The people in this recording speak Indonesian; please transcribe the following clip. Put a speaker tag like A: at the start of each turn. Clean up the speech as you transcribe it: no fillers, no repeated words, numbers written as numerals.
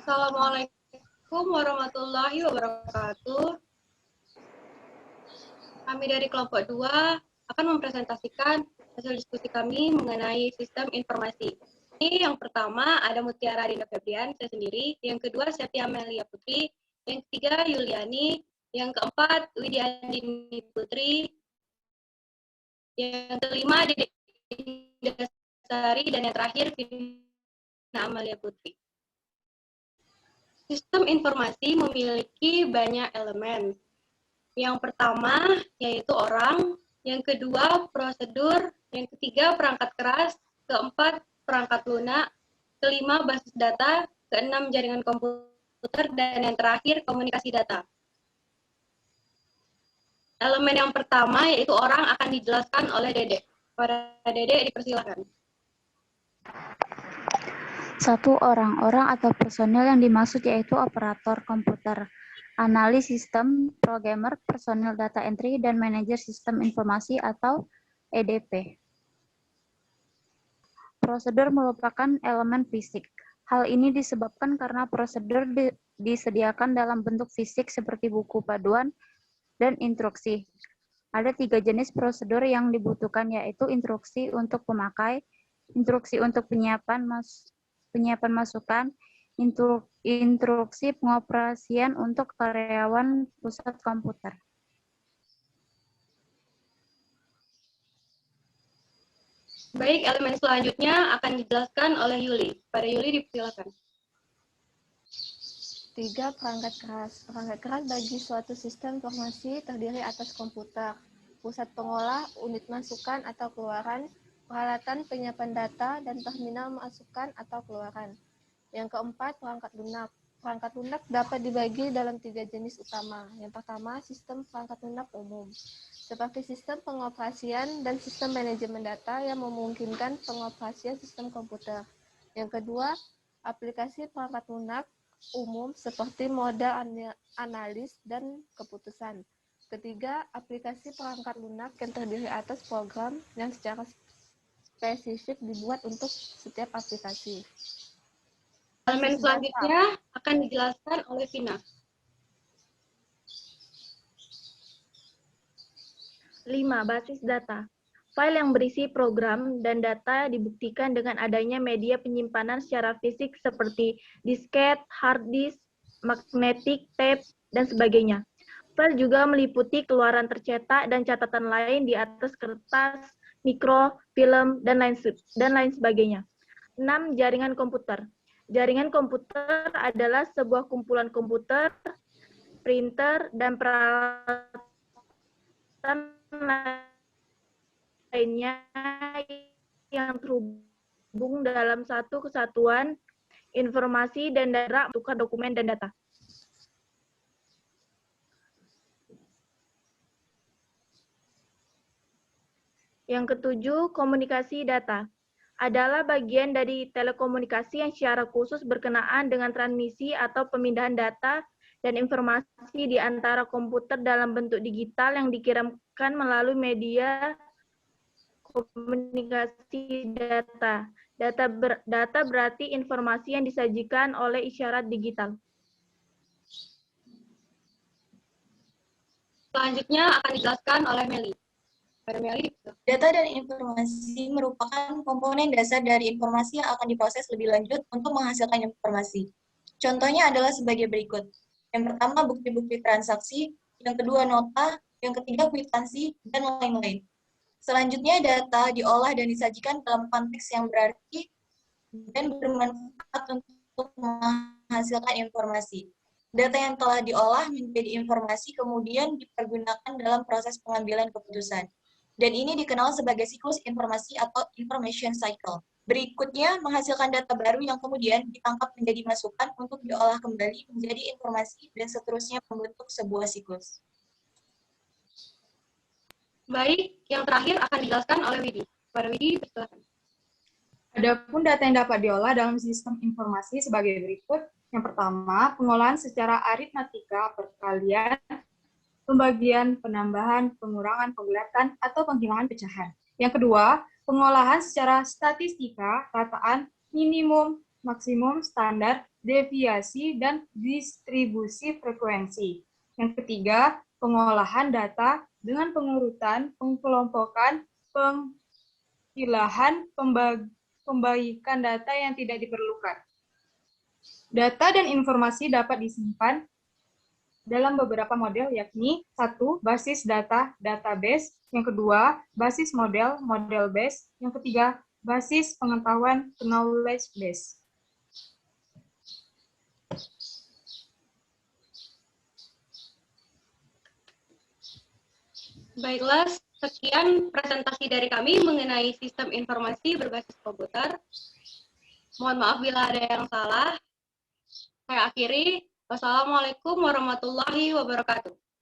A: Assalamualaikum warahmatullahi wabarakatuh. Kami dari kelompok 2 akan mempresentasikan hasil diskusi kami mengenai sistem informasi. Ini yang pertama ada Mutiara Dinda Febrian, saya sendiri. Yang kedua Septia Amelia Putri. Yang ketiga Yuliani. Yang keempat Widya Andini Putri. Yang kelima Dede Indasari. Dan yang terakhir Vina Amalia Putri. Sistem informasi memiliki banyak elemen. Yang pertama yaitu orang, yang kedua prosedur, yang ketiga perangkat keras, keempat perangkat lunak, kelima basis data, keenam jaringan komputer, dan yang terakhir komunikasi data. Elemen yang pertama yaitu orang akan dijelaskan oleh Dede. Para Dede dipersilakan.
B: Satu, orang atau personil yang dimaksud yaitu operator komputer, analis sistem, programmer, personil data entry, dan manajer sistem informasi atau EDP. Prosedur merupakan elemen fisik. Hal ini disebabkan karena prosedur disediakan dalam bentuk fisik seperti buku panduan dan instruksi. Ada 3 jenis prosedur yang dibutuhkan yaitu instruksi untuk pemakai, instruksi untuk penyiapan masukan, instruksi pengoperasian untuk karyawan pusat komputer.
A: Baik, elemen selanjutnya akan dijelaskan oleh Yuli. Pada Yuli dipersilakan.
C: 3. Perangkat keras. Perangkat keras bagi suatu sistem informasi terdiri atas komputer, pusat pengolah, unit masukan atau keluaran, peralatan penyiapan data, dan terminal masukan atau keluaran. Yang keempat, perangkat lunak. Perangkat lunak dapat dibagi dalam 3 jenis utama. Yang pertama, sistem perangkat lunak umum, seperti sistem pengoperasian dan sistem manajemen data yang memungkinkan pengoperasian sistem komputer. Yang kedua, aplikasi perangkat lunak umum seperti model analis dan keputusan. Ketiga, aplikasi perangkat lunak yang terdiri atas program yang secara spesifik dibuat untuk setiap aplikasi.
A: Elemen selanjutnya akan dijelaskan oleh Vina.
D: 5. Basis data. File yang berisi program dan data dibuktikan dengan adanya media penyimpanan secara fisik seperti disket, hard disk, magnetic tape, dan sebagainya. File juga meliputi keluaran tercetak dan catatan lain di atas kertas, mikro, film, dan lain sebagainya. 6. Jaringan komputer. Jaringan komputer adalah sebuah kumpulan komputer, printer, dan peralatan lainnya yang terhubung dalam satu kesatuan informasi dan data tukar dokumen dan data. Yang ketujuh, komunikasi data adalah bagian dari telekomunikasi yang secara khusus berkenaan dengan transmisi atau pemindahan data dan informasi di antara komputer dalam bentuk digital yang dikirimkan melalui media komunikasi data. Data berarti informasi yang disajikan oleh isyarat digital.
A: Selanjutnya akan dijelaskan oleh Meli.
E: Data dan informasi merupakan komponen dasar dari informasi yang akan diproses lebih lanjut untuk menghasilkan informasi. Contohnya adalah sebagai berikut. Yang pertama, bukti-bukti transaksi. Yang kedua, nota. Yang ketiga, kwitansi, dan lain-lain. Selanjutnya, data diolah dan disajikan dalam konteks yang berarti dan bermanfaat untuk menghasilkan informasi. Data yang telah diolah menjadi informasi kemudian dipergunakan dalam proses pengambilan keputusan. Dan ini dikenal sebagai siklus informasi atau information cycle. Berikutnya, menghasilkan data baru yang kemudian ditangkap menjadi masukan untuk diolah kembali menjadi informasi dan seterusnya membentuk sebuah siklus.
A: Baik, yang terakhir akan dijelaskan oleh Widi. Pada Widi, silakan.
F: Adapun data yang dapat diolah dalam sistem informasi sebagai berikut. Yang pertama, pengolahan secara aritmatika, perkalian, pembagian, penambahan, pengurangan, penggulatan, atau penghilangan pecahan. Yang kedua, pengolahan secara statistika, rataan, minimum, maksimum, standar, deviasi, dan distribusi frekuensi. Yang ketiga, pengolahan data dengan pengurutan, pengkelompokan, pemilahan, pembaikan data yang tidak diperlukan. Data dan informasi dapat disimpan dalam beberapa model, yakni 1. Basis data, database. Yang kedua, basis model, model base. Yang ketiga, basis pengetahuan, knowledge base.
A: Baiklah, sekian presentasi dari kami mengenai sistem informasi berbasis komputer. Mohon maaf bila ada yang salah. Saya akhiri. Wassalamualaikum warahmatullahi wabarakatuh.